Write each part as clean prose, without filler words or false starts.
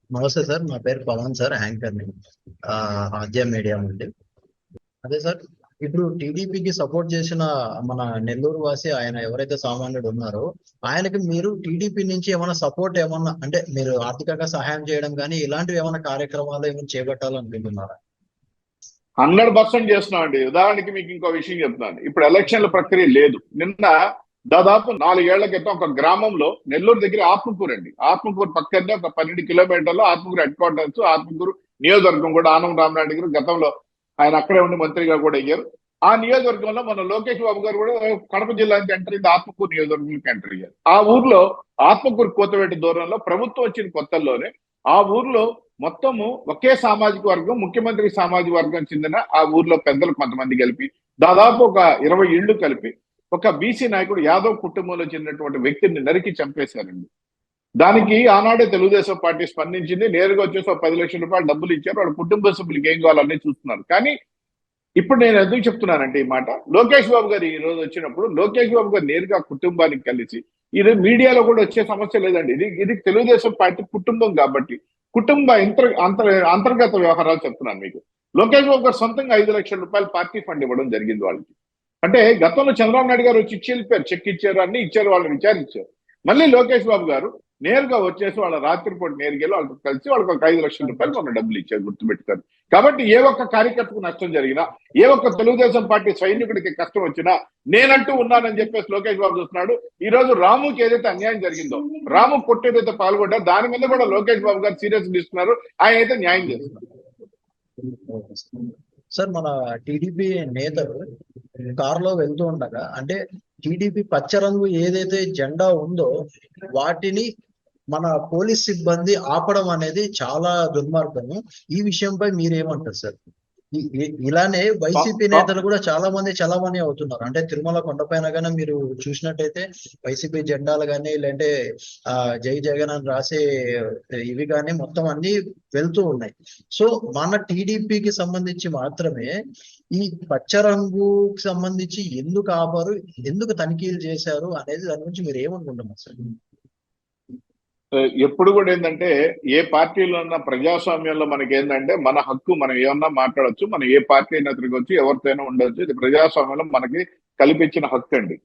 నమస్తే సార్, నా పేరు పవన్ సార్, యాంకర్ని ఆద్య మీడియా నుండి. అదే సార్, ఇప్పుడు టీడీపీకి సపోర్ట్ చేసిన మన నెల్లూరు వాసి ఆయన ఎవరైతే సామాన్యుడు ఉన్నారో ఆయనకి మీరు టీడీపీ నుంచి ఏమైనా సపోర్ట్ ఏమన్నా అంటే మీరు ఆర్థికంగా సహాయం చేయడం కానీ ఇలాంటివి ఏమైనా కార్యక్రమాలు ఏమైనా చేపట్టాలనుకుంటున్నారా? 100% చేస్తున్నాం అండి. ఉదాహరణకి మీకు ఇంకో విషయం చెప్తున్నాను. ఇప్పుడు ఎలక్షన్ల ప్రక్రియ లేదు. నిన్న దాదాపు 4 ఏళ్ల క్రితం ఒక గ్రామంలో నెల్లూరు దగ్గర ఆత్మకూరు అండి, ఆత్మకూరు పక్కనే ఒక 12 కిలోమీటర్లో ఆత్మకూరు హెడ్ క్వార్టర్స్, ఆత్మకూరు నియోజకవర్గం కూడా. ఆనం రామనాయుడు గారు గతంలో ఆయన అక్కడే ఉండి మంత్రిగా కూడా అయ్యారు. ఆ నియోజకవర్గంలో మన లోకేష్ బాబు గారు కూడా కడప జిల్లా నుంచి ఎంటర్ అయింది, ఆత్మకూరు నియోజకవర్గంకి ఎంటర్ అయ్యారు. ఆ ఊర్లో ఆత్మకూరు కోతవేట దూరంలో ప్రభుత్వం వచ్చిన కొత్తల్లోనే ఆ ఊర్లో మొత్తము ఒకే సామాజిక వర్గం, ముఖ్యమంత్రి సామాజిక వర్గం చెందిన ఆ ఊర్లో పెద్దలు కొంతమంది కలిపి దాదాపు ఒక 20 ఇళ్లు కలిపి ఒక బీసీ నాయకుడు యాదవ్ కుటుంబంలో చెందినటువంటి వ్యక్తిని నరికి చంపేశారండి. దానికి ఆనాడే తెలుగుదేశం పార్టీ స్పందించింది. నేరుగా వచ్చేసి ఒక 10 లక్షల రూపాయలు డబ్బులు ఇచ్చారు. వాళ్ళ కుటుంబ సభ్యులకి ఏం కావాలన్నీ చూస్తున్నారు. కానీ ఇప్పుడు నేను ఎందుకు చెప్తున్నానంటే ఈ మాట, లోకేష్ బాబు గారు ఈ రోజు వచ్చినప్పుడు లోకేష్ బాబు గారు నేరుగా కుటుంబానికి కలిసి, ఇది మీడియాలో కూడా వచ్చే సమస్య లేదండి. ఇది ఇది తెలుగుదేశం పార్టీ కుటుంబం కాబట్టి కుటుంబ అంతర్గత వ్యవహారాలు చెప్తున్నాను మీకు. లోకేష్ బాబు గారు సొంతంగా 5 లక్షల రూపాయలు పార్టీ ఫండ్ ఇవ్వడం జరిగింది వాళ్ళకి. అంటే గతంలో చంద్రబాబు నాయుడు గారు వచ్చి ఇచ్చి వెళ్ళిపోయారు, చెక్ ఇచ్చారు, అన్ని ఇచ్చారు, వాళ్ళని విచారించారు. మళ్ళీ లోకేష్ బాబు గారు నేరుగా వచ్చేసి వాళ్ళ రాత్రిపూట నేరుగా వాళ్ళతో కలిసి వాళ్ళకి ఒక 5 లక్షల రూపాయలు మన డబ్బులు ఇచ్చారు, గుర్తుపెట్టుతారు. కాబట్టి ఏ ఒక్క కార్యకర్తకు నష్టం జరిగినా, ఏ ఒక్క తెలుగుదేశం పార్టీ సైనికుడికి కష్టం వచ్చినా నేనంటూ ఉన్నానని చెప్పేసి లోకేష్ బాబు చూస్తున్నాడు. ఈ రోజు రాముకి ఏదైతే అన్యాయం జరిగిందో, రాము కొట్టేదైతే పాల్గొంటారో దాని మీద కూడా లోకేష్ బాబు గారు సీరియస్ తీసుకున్నారు. ఆయన అయితే న్యాయం చేస్తున్నారు. సార్, మన టీడీపీ నేతలు కారులో వెళ్తూ ఉండగా అంటే టీడీపీ పచ్చ రంగు ఏదైతే జెండా ఉందో వాటిని మన పోలీస్ సిబ్బంది ఆపడం అనేది చాలా దుర్మార్గము. ఈ విషయంపై మీరేమంటారు సార్? ఇలానే వైసీపీ నేతలు కూడా చాలా మంది చలామణి అవుతున్నారు. అంటే తిరుమల కొండపైన గానీ మీరు చూసినట్టయితే వైసీపీ జెండాలు కానీ లేదంటే జై జగన్ అని రాసే ఇవి కానీ మొత్తం అన్ని వెళ్తూ ఉన్నాయి. సో మన టీడీపీకి సంబంధించి మాత్రమే ఈ పచ్చ రంగుకి సంబంధించి ఎందుకు ఆపారు, ఎందుకు తనిఖీలు చేశారు అనేది దాని గురించి మీరు ఏమనుకుంటున్నారు సార్? ఎప్పుడు కూడా ఏంటంటే ఏ పార్టీలో ఉన్న ప్రజాస్వామ్యంలో మనకి ఏంటంటే మన హక్కు, మనం ఏమన్నా మాట్లాడచ్చు, మనం ఏ పార్టీ అయినా తిరగచ్చు, ఎవరితోనైనా ఉండొచ్చు. ఇది ప్రజాస్వామ్యంలో మనకి కల్పించిన హక్కు అండి.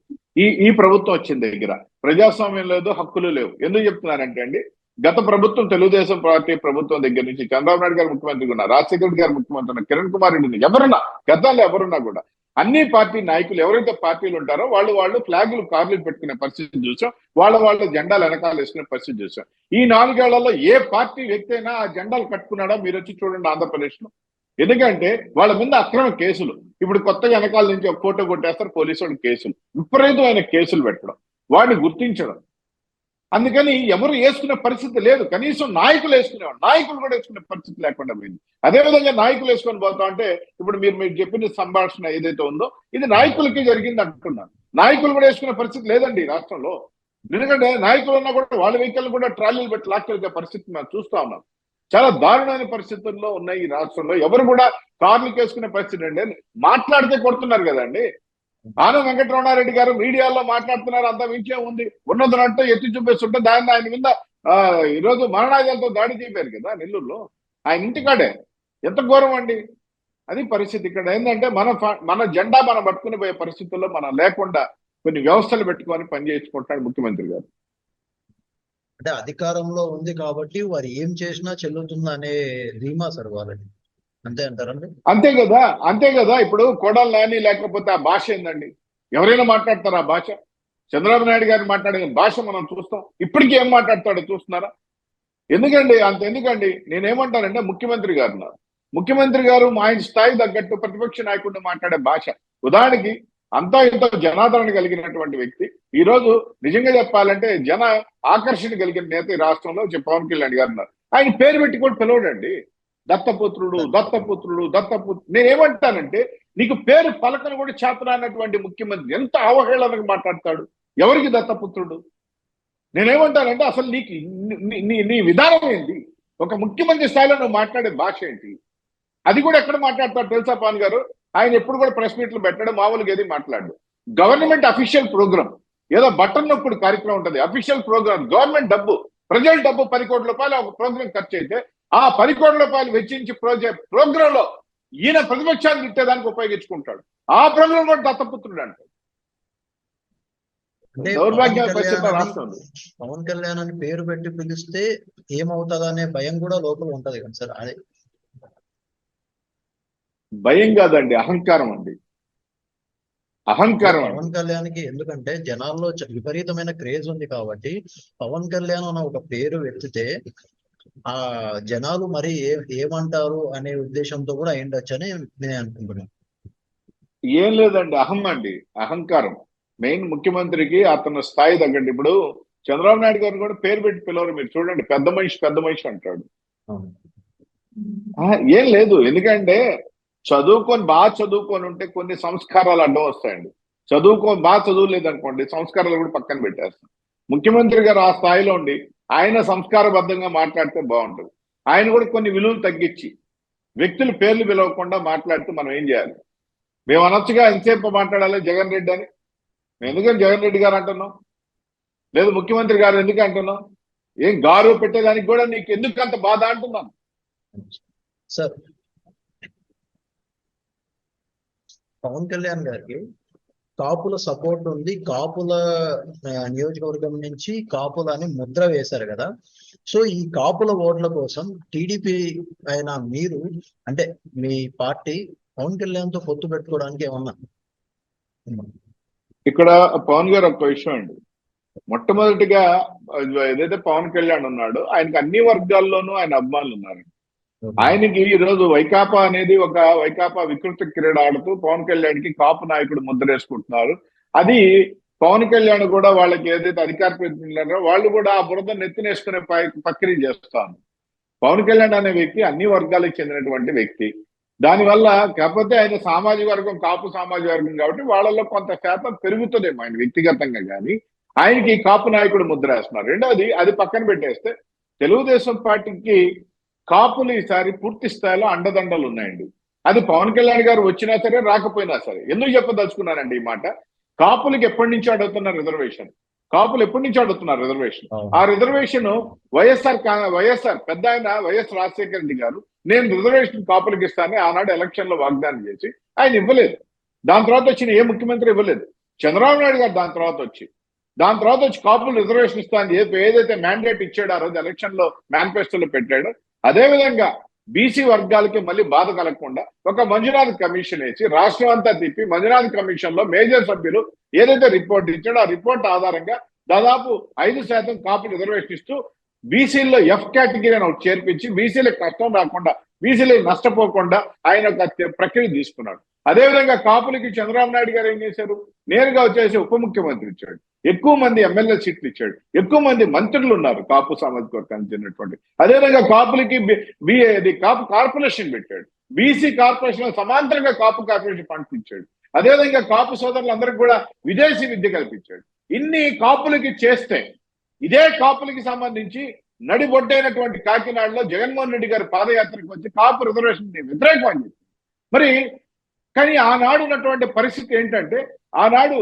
ఈ ప్రభుత్వం వచ్చిన దగ్గర ప్రజాస్వామ్యం లేదు, హక్కులు లేవు. ఎందుకు చెప్తున్నానంటే అండి, గత ప్రభుత్వం తెలుగుదేశం పార్టీ ప్రభుత్వం దగ్గర నుంచి చంద్రబాబు నాయుడు గారు ముఖ్యమంత్రిగా ఉన్నారు, రాజశేఖర్ గారు ముఖ్యమంత్రి ఉన్నారు, కిరణ్ కుమార్ రెడ్డిని ఎవరున్నా గతంలో ఎవరున్నా కూడా అన్ని పార్టీ నాయకులు ఎవరైతే పార్టీలు ఉంటారో వాళ్ళు ఫ్లాగులు కార్లు పెట్టుకునే పరిస్థితి చూసాం. వాళ్ళ జెండాలు వెనకాల వేసుకునే పరిస్థితి చూసాం. ఈ 4 ఏళ్లలో ఏ పార్టీ వ్యక్తి అయినా ఆ జెండాలు కట్టుకున్నాడా మీరు వచ్చి చూడండి ఆంధ్రప్రదేశ్ లో. ఎందుకంటే వాళ్ళ మీద అక్రమ కేసులు. ఇప్పుడు కొత్తగా వెనకాల నుంచి ఒక ఫోటో కొట్టేస్తారు, పోలీసు వాళ్ళు కేసులు, విపరీతమైన కేసులు పెట్టడం, వాడిని గుర్తించడం. అందుకని ఎవరు వేసుకునే పరిస్థితి లేదు. కనీసం నాయకులు వేసుకునేవాడు, నాయకులు కూడా వేసుకునే పరిస్థితి లేకుండా పోయింది. అదేవిధంగా నాయకులు వేసుకొని పోతా అంటే ఇప్పుడు మీరు చెప్పిన సంభాషణ ఏదైతే ఉందో ఇది నాయకులకి జరిగింది అంటున్నాను. నాయకులు కూడా వేసుకునే పరిస్థితి లేదండి ఈ రాష్ట్రంలో. ఎందుకంటే నాయకులు ఉన్నా కూడా వాళ్ళ వెహికల్ కూడా ట్రాలీలు పెట్టి లాక్కెళ్ళే పరిస్థితి మనం చూస్తా ఉన్నాం. చాలా దారుణమైన పరిస్థితుల్లో ఉన్నాయి ఈ రాష్ట్రంలో. ఎవరు కూడా కార్లు వేసుకునే పరిస్థితి అండి. మాట్లాడితే కొడుతున్నారు కదండి. ఆనం వెంకటరమణారెడ్డి గారు మీడియాలో మాట్లాడుతున్నారు, అంత విషయం ఉంది, ఉన్నదనంటే ఎత్తి చూపేస్తుంటే దాన్ని ఆయన మీద ఈరోజు మరణాయుధాలతో దాడి చేశారు కదా నెల్లూరులో, ఆయన ఇంటికాడే. ఎంత ఘోరం అండి అది పరిస్థితి. ఇక్కడ ఏంటంటే మన జెండా మనం పట్టుకుని పోయే పరిస్థితుల్లో మనం లేకుండా కొన్ని వ్యవస్థలు పెట్టుకొని పనిచేసుకుంటాడు ముఖ్యమంత్రి గారు. అంటే అధికారంలో ఉంది కాబట్టి వారు ఏం చేసినా చెల్లుతుంది అనే ధీమా సార్ వాళ్ళని, అంతే అంటారండి? అంతే కదా. ఇప్పుడు కొడాలి నాని లేకపోతే ఆ భాష ఏందండి? ఎవరైనా మాట్లాడతారు ఆ భాష? చంద్రబాబు నాయుడు గారిని మాట్లాడే భాష మనం చూస్తాం. ఇప్పటికీ ఏం మాట్లాడతాడో చూస్తున్నారా? ఎందుకండి నేనేమంటానంటే ముఖ్యమంత్రి గారు ముఖ్యమంత్రి గారు ఆయన స్థాయి తగ్గట్టు ప్రతిపక్ష నాయకుడిని మాట్లాడే భాష. ఉదాహరణకి అంతా ఇంత జనాదరణ కలిగినటువంటి వ్యక్తి, ఈ రోజు నిజంగా చెప్పాలంటే జన ఆకర్షణ కలిగిన నేత ఈ రాష్ట్రంలో పవన్ కళ్యాణ్ గారు ఉన్నారు. ఆయన పేరు పెట్టి కూడా పిలవడండి. దత్తపుత్రుడు. నేనేమంటానంటే నీకు పేరు పలకను కూడా చేతనన్నటువంటి ముఖ్యమంత్రి ఎంత అవహేళనగా మాట్లాడతాడు. ఎవరికి దత్తపుత్రుడు? నేనేమంటానంటే అసలు నీకు నీ విధానం ఏంటి? ఒక ముఖ్యమంత్రి స్థాయిలో నువ్వు మాట్లాడే భాష ఏంటి? అది కూడా ఎక్కడ మాట్లాడతాడు తెలుసా పవన్ గారు? ఆయన ఎప్పుడు కూడా ప్రెస్ మీట్లు పెట్టడం, మామూలుగా ఏది మాట్లాడు. గవర్నమెంట్ అఫీషియల్ ప్రోగ్రామ్, ఏదో బటన్ నొప్పుడు కార్యక్రమం ఉంటుంది, అఫీషియల్ ప్రోగ్రామ్, గవర్నమెంట్ డబ్బు, ప్రజల డబ్బు 10 కోట్ల రూపాయలు ఒక ప్రోగ్రాం ఖర్చు అయితే ఆ 10 కోట్ల రూపాయలు వెచ్చించి ప్రోగ్రామ్ లో ఈయన ప్రతిపక్షాన్ని తిట్టేదానికి ఉపయోగించుకుంటాడు. ఆ ప్రోగ్రాం కూడా దత్తపుత్రుడు అంటాడు. అంటే దౌర్భాగ్య పరిస్థితి రాష్ట్రం. పవన్ కళ్యాణ్ అని పేరు పెట్టి పిలిస్తే ఏమవుతుందనే భయం కూడా లోపల ఉంటది కదా సార్. అదే భయం కాదండి, అహంకారం అండి, అహంకారం. పవన్ కళ్యాణ్ కి ఎందుకంటే జనాల్లో విపరీతమైన క్రేజ్ ఉంది కాబట్టి పవన్ కళ్యాణ్ అన్న ఒక పేరు ఎత్తితే ఆ జనాలు మరి ఏమంటారు అనే ఉద్దేశంతో కూడా అయ్యుండొచ్చు అని నేను అనుకుంటున్నాను. ఏం లేదండి, అహం అండి, అహంకారం. మెయిన్ ముఖ్యమంత్రికి అతను స్థాయి తగ్గండి. ఇప్పుడు చంద్రబాబు నాయుడు గారు కూడా పేరు పెట్టి పిలవరు. మీరు చూడండి, పెద్ద మనిషి అంటాడు. ఏం లేదు, ఎందుకంటే బాగా చదువుకొని ఉంటే కొన్ని సంస్కారాలు అడ్డం వస్తాయండి. బాగా చదువులేదు అనుకోండి, సంస్కారాలు కూడా పక్కన పెట్టేస్తాం. ముఖ్యమంత్రి గారు ఆ స్థాయిలో ఉండి ఆయన సంస్కారబద్ధంగా మాట్లాడితే బాగుంటుంది. ఆయన కూడా కొన్ని విలువలు తగ్గించి వ్యక్తుల పేర్లు పిలవకుండా మాట్లాడితే మనం ఏం చేయాలి? మేము అనొచ్చుగా, ఎంతసేపు మాట్లాడాలి జగన్ రెడ్డి అని. మేము ఎందుకని జగన్ రెడ్డి గారు అంటున్నాం, లేదు ముఖ్యమంత్రి గారు ఎందుకు అంటున్నాం? ఏం గారు పెట్టేదానికి కూడా నీకు ఎందుకు అంత బాధ అంటున్నాను సార్. పవన్ కళ్యాణ్ గారికి కాపుల సపోర్ట్ ఉంది, కాపుల నియోజకవర్గం నుంచి కాపుల అని ముద్ర వేశారు కదా. సో ఈ కాపుల ఓట్ల కోసం టీడీపీ అయిన మీరు, అంటే మీ పార్టీ పవన్ కళ్యాణ్ తో పొత్తు పెట్టుకోవడానికి ఏమన్నా? ఇక్కడ పవన్ గారు ఒక విషయం అండి, మొట్టమొదటిగా ఏదైతే పవన్ కళ్యాణ్ ఉన్నాడో ఆయనకి అన్ని వర్గాల్లోనూ ఆయన అభిమానులు ఉన్నారు. ఆయనకి ఈ రోజు వైకాపా అనేది ఒక వైకాపా వికృత క్రీడ ఆడుతూ పవన్ కళ్యాణ్ కి కాపు నాయకుడు ముద్ర వేసుకుంటున్నారు. అది పవన్ కళ్యాణ్ కూడా వాళ్ళకి ఏదైతే అధికార ప్రతినిధులు వాళ్ళు కూడా ఆ బురద నెత్తినేసుకునే ప్రక్రియ చేస్తాను. పవన్ కళ్యాణ్ అనే వ్యక్తి అన్ని వర్గాలకు చెందినటువంటి వ్యక్తి. దానివల్ల కాకపోతే ఆయన సామాజిక వర్గం కాపు సామాజిక వర్గం కాబట్టి వాళ్ళలో కొంత శాతం పెరుగుతుందేమో ఆయన వ్యక్తిగతంగా, కానీ ఆయనకి కాపు నాయకుడు ముద్ర వేస్తున్నారు. రెండవది, అది పక్కన పెట్టేస్తే తెలుగుదేశం పార్టీకి కాపులు ఈసారి పూర్తి స్థాయిలో అండదండలు ఉన్నాయండి. అది పవన్ కళ్యాణ్ గారు వచ్చినా సరే రాకపోయినా సరే. ఎందుకు చెప్పదలుచుకున్నానండి ఈ మాట? కాపులకి ఎప్పటి నుంచో అడుగుతున్నారు రిజర్వేషన్. ఆ రిజర్వేషన్ వైఎస్ఆర్ పెద్ద ఆయన వైఎస్ రాజశేఖర రెడ్డి గారు నేను రిజర్వేషన్ కాపులకి ఇస్తానని ఆనాడు ఎలక్షన్ లో వాగ్దానం చేసి ఆయన ఇవ్వలేదు. దాని తర్వాత వచ్చిన ఏ ముఖ్యమంత్రి ఇవ్వలేదు. చంద్రబాబు నాయుడు గారు దాని తర్వాత వచ్చి కాపులు రిజర్వేషన్ ఇస్తాను ఏదైతే మ్యాండేట్ ఇచ్చాడో ఆ రోజు ఎలక్షన్ లో మేనిఫెస్టోలో పెట్టాడు. అదేవిధంగా బీసీ వర్గాలకి మళ్ళీ బాధ కలగకుండా ఒక మంజునాథ్ కమిషన్ వేసి రాష్ట్రం అంతా తిప్పి మంజునాథ్ కమిషన్ లో మేజర్ సభ్యులు ఏదైతే రిపోర్ట్ ఇచ్చాడో ఆ రిపోర్ట్ ఆధారంగా దాదాపు 5% కాపులు రిజర్వేషన్ ఇస్తూ బీసీల్లో ఎఫ్ కేటగిరీ అని ఒకటి చేర్పించి బీసీలకు కష్టం రాకుండా, బీసీలకు నష్టపోకుండా ఆయన ఒక ప్రక్రియ తీసుకున్నాడు. అదేవిధంగా కాపులకి చంద్రబాబు నాయుడు గారు ఏం చేశారు? నేరుగా వచ్చేసి ఉప ముఖ్యమంత్రి ఇచ్చాడు, ఎక్కువ మంది ఎమ్మెల్యే సీట్లు ఇచ్చాడు, ఎక్కువ మంది మంత్రులు ఉన్నారు కాపు సామాజిక వర్గానికి చెందినటువంటి. అదేవిధంగా కాపులకి కాపు కార్పొరేషన్ పెట్టాడు, బీసీ కార్పొరేషన్ సమాంతరంగా కాపు కార్పొరేషన్ ఫండ్స్ ఇచ్చాడు. అదేవిధంగా కాపు సోదరులందరికీ కూడా విదేశీ విద్య కల్పించాడు. ఇన్ని కాపులకి చేస్తే ఇదే కాపులకి సంబంధించి నడిబొడ్డైనటువంటి కాకినాడలో జగన్మోహన్ రెడ్డి గారి పాదయాత్రకు వచ్చి కాపు రిజర్వేషన్ వ్యతిరేకం అని చెప్పి మరి. కానీ ఆనాడు ఉన్నటువంటి పరిస్థితి ఏంటంటే, ఆనాడు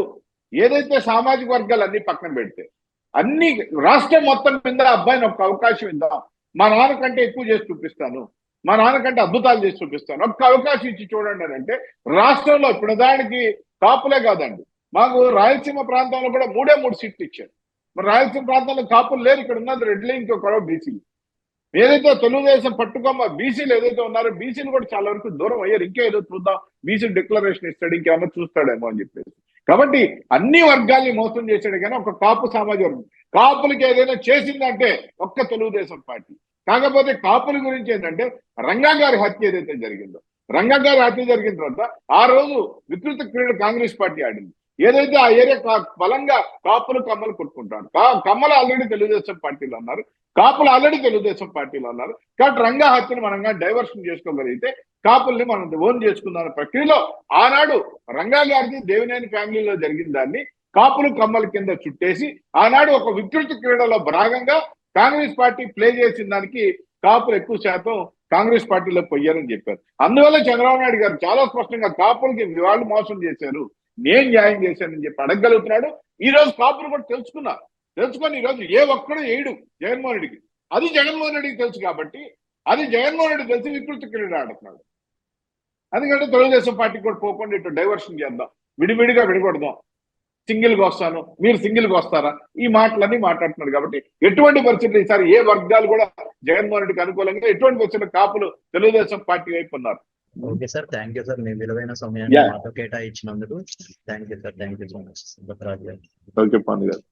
ఏదైతే సామాజిక వర్గాలు అన్ని పక్కన పెడితే అన్ని రాష్ట్రం మొత్తం మీద అబ్బాయిని ఒక అవకాశం ఇద్దాం, మా నాన్న కంటే ఎక్కువ చేసి చూపిస్తాను, మా నాన్న కంటే అద్భుతాలు చేసి చూపిస్తాను, ఒక్క అవకాశం ఇచ్చి చూడండి అని అంటే రాష్ట్రంలో ఇప్పుడు దానికి కాపులే కాదండి, మాకు రాయలసీమ ప్రాంతంలో కూడా 3 సీట్లు ఇచ్చారు. మరి రాయలసీమ ప్రాంతంలో కాపులు లేరు, ఇక్కడ ఉన్నది రెడ్లే, ఇంకొక బీసీలు. ఏదైతే తెలుగుదేశం పట్టుకోమ బీసీలు ఏదైతే ఉన్నారో బీసీలు కూడా చాలా వరకు దూరం అయ్యారు. ఇంకా ఏదో చూద్దాం, బీసీ డిక్లరేషన్ ఇస్తాడు, ఇంకేమన్నా చూస్తాడేమో అని చెప్పేసి. కాబట్టి అన్ని వర్గాల్ని మోసం చేశాడు. కానీ ఒక కాపు సామాజిక వర్గం కాపులకి ఏదైనా చేసిందంటే ఒక్క తెలుగుదేశం పార్టీ. కాకపోతే కాపుల గురించి ఏంటంటే రంగా గారి హత్య ఏదైతే జరిగిందో, రంగా గారి హత్య జరిగిన తర్వాత ఆ రోజు వికృత క్రీడ కాంగ్రెస్ పార్టీ ఆడింది. ఏదైతే ఆ ఏరియా బలంగా కాపులు కమ్మలు కొట్టుకుంటారు. కమ్మలు ఆల్రెడీ తెలుగుదేశం పార్టీలో ఉన్నారు, కాపులు ఆల్రెడీ తెలుగుదేశం పార్టీలో ఉన్నారు. కాబట్టి రంగా హత్యను మనంగా డైవర్షన్ చేసుకోగలిగితే కాపుల్ని మనం ఓన్ చేసుకుందాం ప్రక్రియలో ఆనాడు రంగా గారిది దేవినేని ఫ్యామిలీలో జరిగిన దాన్ని కాపులు కమ్మల కింద చుట్టేసి ఆనాడు ఒక వికృత క్రీడలో భాగంగా కాంగ్రెస్ పార్టీ ప్లే చేసిన దానికి కాపులు ఎక్కువ శాతం కాంగ్రెస్ పార్టీలో పోయారని చెప్పారు. అందువల్ల చంద్రబాబు నాయుడు గారు చాలా స్పష్టంగా కాపులకి వాళ్ళు మోసం చేశారు, నేను న్యాయం చేశానని చెప్పి అడగగలుగుతున్నాడు. ఈ రోజు కాపులు కూడా తెలుసుకున్నారు, తెలుసుకొని ఈరోజు ఏ ఒక్కడు వేయడు జగన్మోహన్ రెడ్డికి. అది జగన్మోహన్ రెడ్డికి తెలుసు కాబట్టి, అది జగన్మోహన్ రెడ్డి తెలిసి వికృతి క్రీడ ఆడుతున్నాడు. అందుకంటే తెలుగుదేశం పార్టీకి కూడా పోకుండా ఇటు డైవర్షన్ చేద్దాం, విడివిడిగా విడగొడదాం, సింగిల్గా వస్తాను, మీరు సింగిల్గా వస్తారా, ఈ మాటలన్నీ మాట్లాడుతున్నారు. కాబట్టి ఎటువంటి పరిస్థితులు ఈసారి ఏ వర్గాలు కూడా జగన్మోహన్ రెడ్డికి అనుకూలంగా ఎటువంటి పరిస్థితులు కాపులు తెలుగుదేశం పార్టీ వైపు ఉన్నారు. Okay sir, thank you sir, మీ విలువైన సమయాన్ని మాతో కేటాయించినందుకు thank you sir, thank you so much. Okay Pandu గారు.